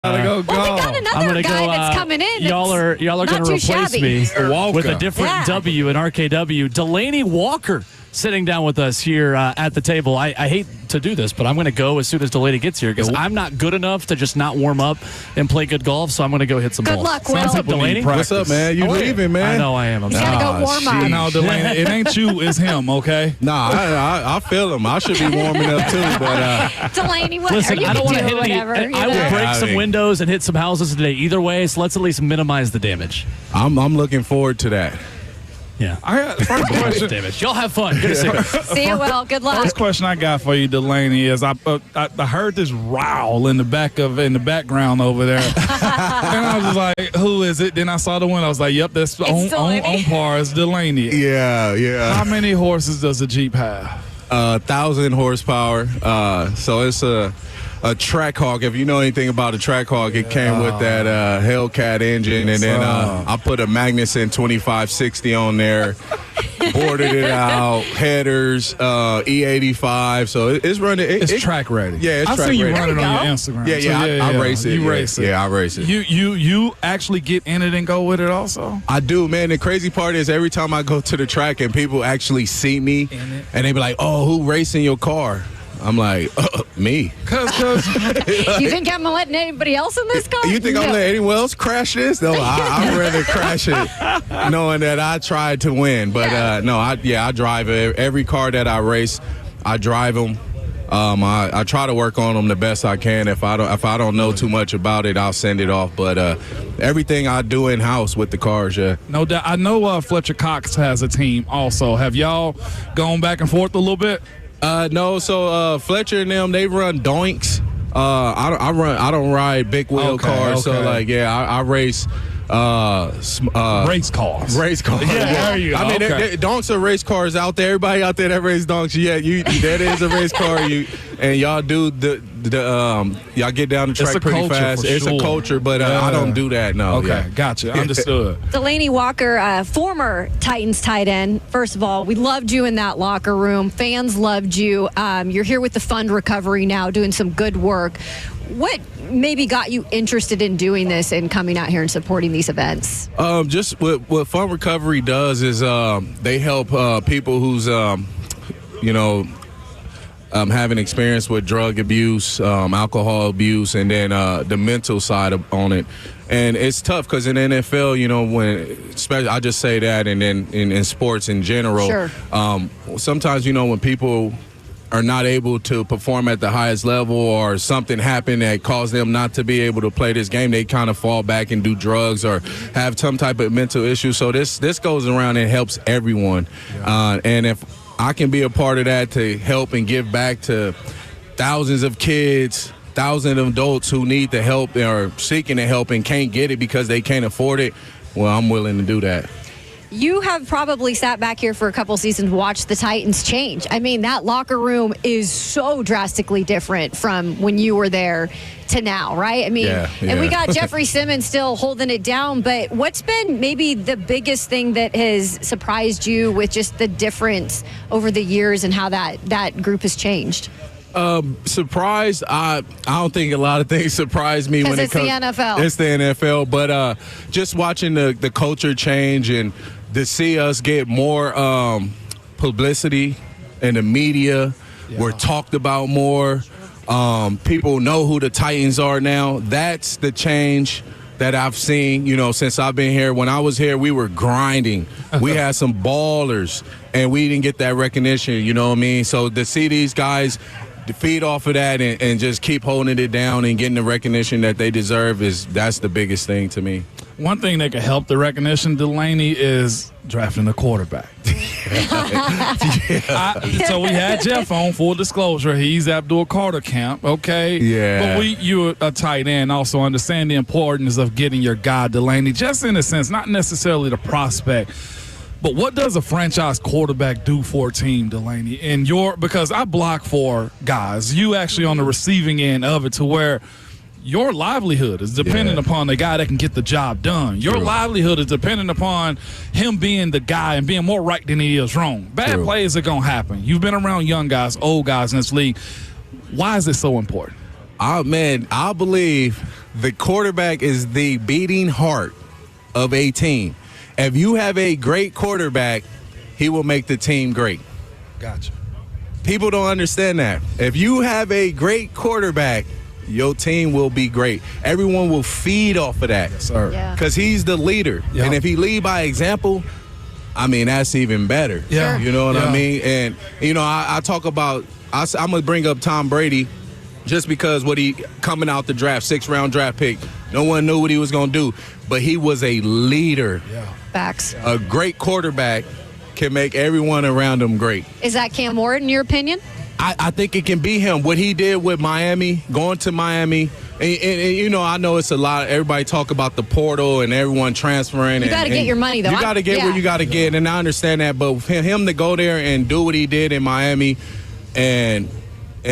Gotta go. Well, we got another guy that's coming in. Y'all are going to replace me with a different W in RKW. Delanie Walker sitting down with us here at the table. I hate to do this, but I'm going to go as soon as Delanie gets here because I'm not good enough to just not warm up and play good golf, so I'm going to go hit some balls. Good luck, Will. What's up, Delanie? What's up, man? You leaving, man? I know I am. You got to go warm up. No, Delanie, it ain't you, it's him, okay? Nah, I feel him. I should be warming up too, but Delanie, what? Listen, you I don't want to do hit whatever, any. I will break some windows and hit some houses today either way, so let's at least minimize the damage. I'm looking forward to that. Yeah. I got first question. Damage. Y'all have fun. Good to see you. See you, Will. Good luck. First question I got for you, Delanie, is I heard this growl in the background over there, and I was just like, "Who is it?" Then I saw the one. I was like, "Yep, that's on par. It's Delanie." Yeah. How many horses does a Jeep have? 1,000 horsepower. So it's a track hawk. If you know anything about a track hawk, it came with that Hellcat engine, and then I put a Magnuson 2560 on there, boarded it out, headers, E85. So it's running. It's track ready. Yeah, it's I've track seen you ready. running on your Instagram. Yeah, I race it. You race it. Yeah, I race it. You actually get in it and go with it also? I do, man. The crazy part is every time I go to the track and people actually see me, and they be like, "Oh, who racing your car?" I'm like, me. Cause you think I'm letting anybody else in this car? You think I'm letting anyone else crash this? No, I'd rather crash it knowing that I tried to win. But no, I drive it. Every car that I race, I drive them. I try to work on them the best I can. If I don't know too much about it, I'll send it off. But everything I do in house with the cars, yeah. No doubt. I know Fletcher Cox has a team also. Have y'all gone back and forth a little bit? No, so Fletcher and them, they run doinks. I don't ride big wheel cars, so like I race race cars. Race cars. Yeah, there you go. I mean, donks are race cars out there. Everybody out there that race donks, that is a race car. And y'all do y'all get down the track pretty fast. It's a culture, but I don't do that. No. Okay, gotcha. Understood. Delanie Walker, former Titans tight end. First of all, we loved you in that locker room. Fans loved you. You're here with the fund recovery now, doing some good work. What maybe got you interested in doing this and coming out here and supporting these events? Just what Fund Recovery does is they help people who's having experience with drug abuse, alcohol abuse, and then the mental side on it. And it's tough because in the NFL, especially I just say that, and then in sports in general, sure. Sometimes when people are not able to perform at the highest level or something happened that caused them not to be able to play this game, they kind of fall back and do drugs or have some type of mental issue. So this goes around and helps everyone. And if I can be a part of that to help and give back to thousands of kids, thousands of adults who need the help or seeking the help and can't get it because they can't afford it, well, I'm willing to do that. You have probably sat back here for a couple seasons, watched the Titans change. I mean, that locker room is so drastically different from when you were there to now, right? I mean, and we got Jeffrey Simmons still holding it down, but what's been maybe the biggest thing that has surprised you with just the difference over the years and how that group has changed? Surprised, I don't think a lot of things surprise me when it comes. It's the NFL. It's the NFL, but just watching the culture change and to see us get more publicity in the media, we're talked about more. People know who the Titans are now. That's the change that I've seen, since I've been here. When I was here, we were grinding. We had some ballers, and we didn't get that recognition, you know what I mean? So to see these guys feed off of that and just keep holding it down and getting the recognition that they deserve, that's the biggest thing to me. One thing that could help the recognition, Delanie, is drafting a quarterback. So we had Jeff on, full disclosure. He's Abdul Carter camp, okay? Yeah. But you're a tight end, also understand the importance of getting your guy, Delanie, just in a sense, not necessarily the prospect. But what does a franchise quarterback do for a team, Delanie? Because I block for guys, you actually on the receiving end of it to where your livelihood is dependent upon the guy that can get the job done. Your livelihood is dependent upon him being the guy and being more right than he is wrong. Bad plays are going to happen. You've been around young guys, old guys in this league. Why is it so important? I believe the quarterback is the beating heart of a team. If you have a great quarterback, he will make the team great. Gotcha. People don't understand that. If you have a great quarterback, your team will be great. Everyone will feed off of that. Yes, sir. Because he's the leader. Yep. And if he lead by example, I mean, that's even better. Yeah. You know what I mean? And, you know, I talk about, I'm going to bring up Tom Brady just because what he coming out the draft, 6th-round draft pick. No one knew what he was going to do. But he was a leader. Yeah. Facts. A great quarterback can make everyone around him great. Is that Cam Ward in your opinion? I think it can be him. What he did with Miami, going to Miami, and you know, I know it's a lot. Everybody talk about the portal and everyone transferring. You got to get your money, though. You got to get where you got to get, and I understand that. But for him to go there and do what he did in Miami and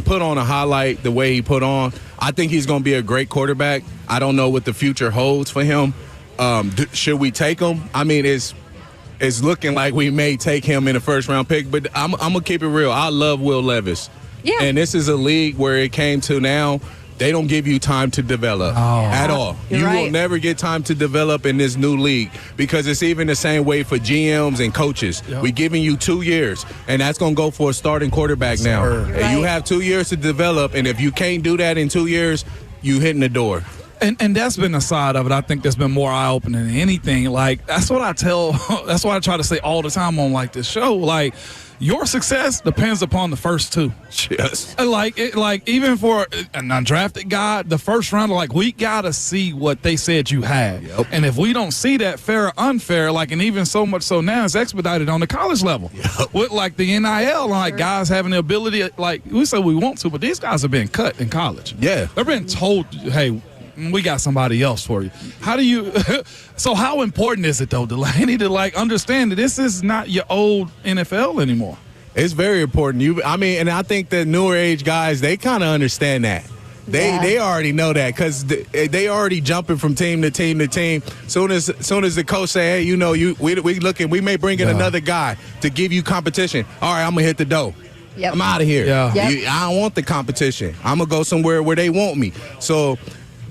put on a highlight the way he put on, I think he's going to be a great quarterback. I don't know what the future holds for him. Should we take him? I mean, it's looking like we may take him in the 1st-round pick, but I'm going to keep it real. I love Will Levis. Yeah. And this is a league where it came to now, they don't give you time to develop at all. You're right. Will never get time to develop in this new league because it's even the same way for GMs and coaches. Yep. We're giving you 2 years, and that's going to go for a starting quarterback now. And you have 2 years to develop, and if you can't do that in 2 years, you hitting the door. And that's been a side of it. I think that's been more eye-opening than anything. Like, that's what I try to say all the time on, like, this show. Like, your success depends upon the first 2. Yes. Like even for an undrafted guy, the first round, like, we got to see what they said you had. Yep. And if we don't see that, fair or unfair, like, and even so much so now, it's expedited on the college level. Yep. With, like, the NIL, like, guys having the ability, like, we say we want to, but these guys are being cut in college. Yeah. They're being told, hey, we got somebody else for you. How do you – so how important is it, though, Delanie, to, like, understand that this is not your old NFL anymore? It's very important. And I think the newer age guys, they kind of understand that. They already know that because they already jumping from team to team to team. Soon as the coach say, hey, you know, we may bring in another guy to give you competition. All right, I'm going to hit the dough. Yep. I'm out of here. Yeah. Yep. I don't want the competition. I'm going to go somewhere where they want me. So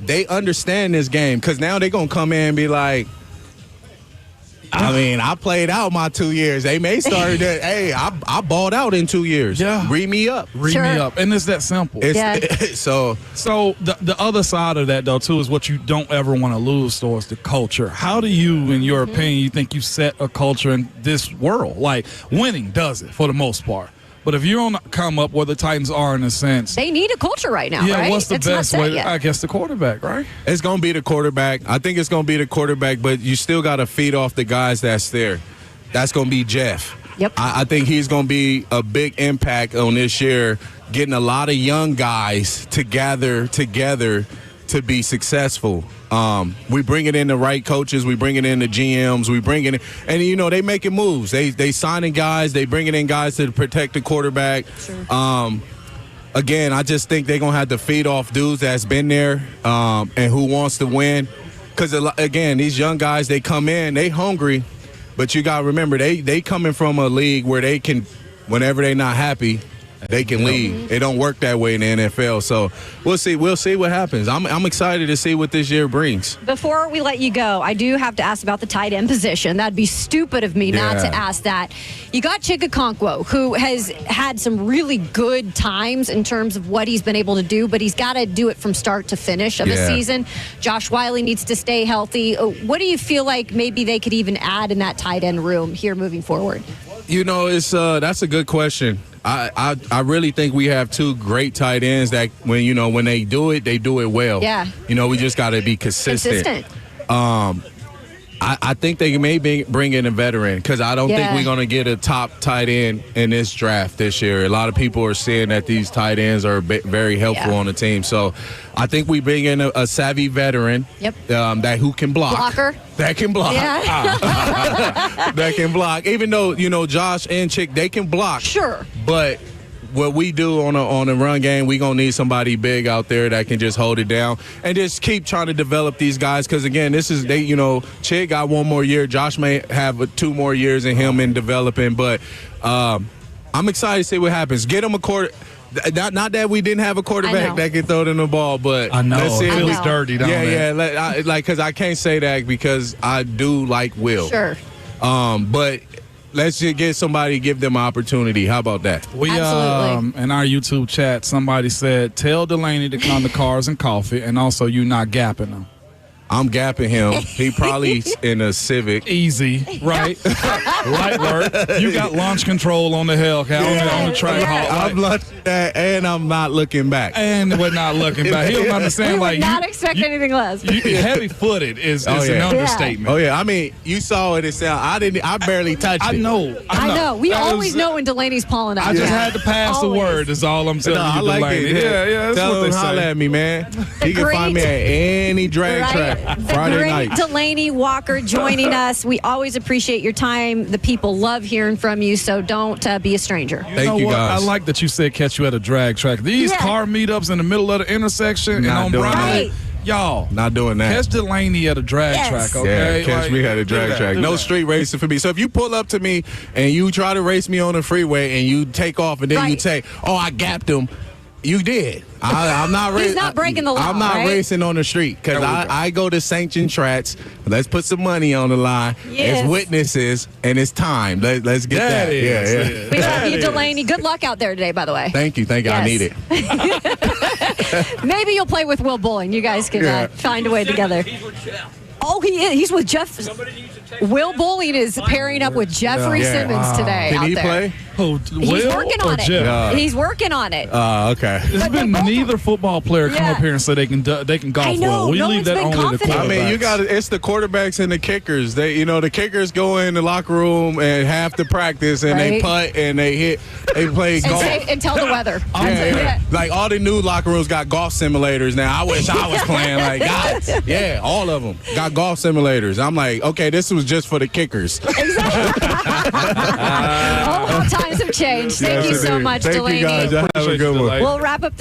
they understand this game because now they're going to come in and be like, I mean, I played out my 2 years. They may start that, hey, I balled out in 2 years. Yeah. Read me up. Read me up. And it's that simple. So the other side of that, though, too, is what you don't ever want to lose towards the culture. How do you, in your opinion, you think you set a culture in this world? Like, winning does it for the most part. But if you don't come up where the Titans are in a sense. They need a culture right now, right? What's the best way? I guess the quarterback, right? it's going to be the quarterback. I think it's going to be the quarterback, but you still got to feed off the guys that's there. That's going to be Jeff. Yep. I think he's going to be a big impact on this year, getting a lot of young guys to gather together to be successful. We bring it in the right coaches. We bring it in the GMs. We bring it in, and you know they making moves. They signing guys. They bringing in guys to protect the quarterback. Sure. Again, I just think they're gonna have to feed off dudes that's been there and who wants to win. Because again, these young guys, they come in, they hungry, but you gotta remember they coming from a league where they can, whenever they not happy, they can leave. It don't work that way in the NFL. So we'll see. We'll see what happens. I'm excited to see what this year brings. Before we let you go, I do have to ask about the tight end position. That'd be stupid of me not to ask that. You got Chikakonkwo, who has had some really good times in terms of what he's been able to do, but he's got to do it from start to finish of the season. Josh Wiley needs to stay healthy. What do you feel like maybe they could even add in that tight end room here moving forward? You know, that's a good question. I really think we have 2 great tight ends that when they do it well. Yeah. You know, we just got to be consistent. I think they may bring in a veteran because I don't think we're going to get a top tight end in this draft this year. A lot of people are saying that these tight ends are very helpful on the team. So I think we bring in a savvy veteran that who can block. Blocker. That can block. Yeah. That can block. Even though, Josh and Chick, they can block. Sure. But what we do on a run game, we going to need somebody big out there that can just hold it down and just keep trying to develop these guys. Because, again, Chick got 1 more year. Josh may have 2 more years in him in developing. But I'm excited to see what happens. Get him a quarter. Not that we didn't have a quarterback that could throw them the ball, but I know let's see. it feels dirty down there. Yeah. Because I can't say that because I do like Will. Sure. But let's just get somebody, give them an opportunity. How about that? We Absolutely. in our YouTube chat, somebody said, "Tell Delanie to come to Cars and Coffee," and also you not gapping them. I'm gapping him. He probably in a Civic. Easy, right? Light work. You got launch control on the Hellcat on the track. Yeah. I'm launching that, and I'm not looking back. And we're not looking back. He don't understand. We would Like not expect anything less. Heavy-footed is an understatement. Oh yeah. I mean, you saw it. It sound. I barely touched it. I know. We That always was- know when Delanie's pulling up. I just had to pass the word. Is all I'm telling I you, like Delanie. it. Yeah. That's Tell what him they holler say. at me, man. He can great- find me at any drag track The Friday great night. Delanie Walker joining us. We always appreciate your time. The people love hearing from you, so don't be a stranger. Thank you, what? guys. I like that you said catch you at a drag track. These car meetups in the middle of the intersection and Not on doing Brown, Right. y'all. Not doing that. Catch Delanie at a drag track, okay? Yeah, catch me at a drag track. No street racing for me. So if you pull up to me and you try to race me on the freeway and you take off and then you Right. say, "Oh, I gapped him," you did. I'm not racing. He's not breaking the law, I'm not right? racing on the street because I go to sanctioned tracks. Let's put some money on the line. Yes. It's witnesses and it's time. Let's get that. That is. We love you, Delanie. Good luck out there today, by the way. Thank you. I Yes. need it. Maybe you'll play with Will Bowling. You guys can find a way together. Oh, he is. He's with Jeff. Will Bowling is pairing up with Jeffrey Yeah. Simmons today. Can out he there. play? Who, He's Will working or on it. Jeff? Yeah. He's working on it. Okay. There's been neither football player come Yeah. up here and say they can golf I know. well. We No leave one's that been only to confident. I mean, you quarterbacks. got it's the quarterbacks and the kickers. The kickers go in the locker room and have to practice and they Right. putt and they play and, golf. and tell the weather. Yeah. Like all the new locker rooms got golf simulators now. I wish I was playing like God. Yeah, all of them got golf simulators. I'm like, okay, this was just for the kickers. How times have changed. Thank you so much, Thank Delanie. you guys. Y'all have a Appreciate good you, one. Delanie. We'll wrap up the show.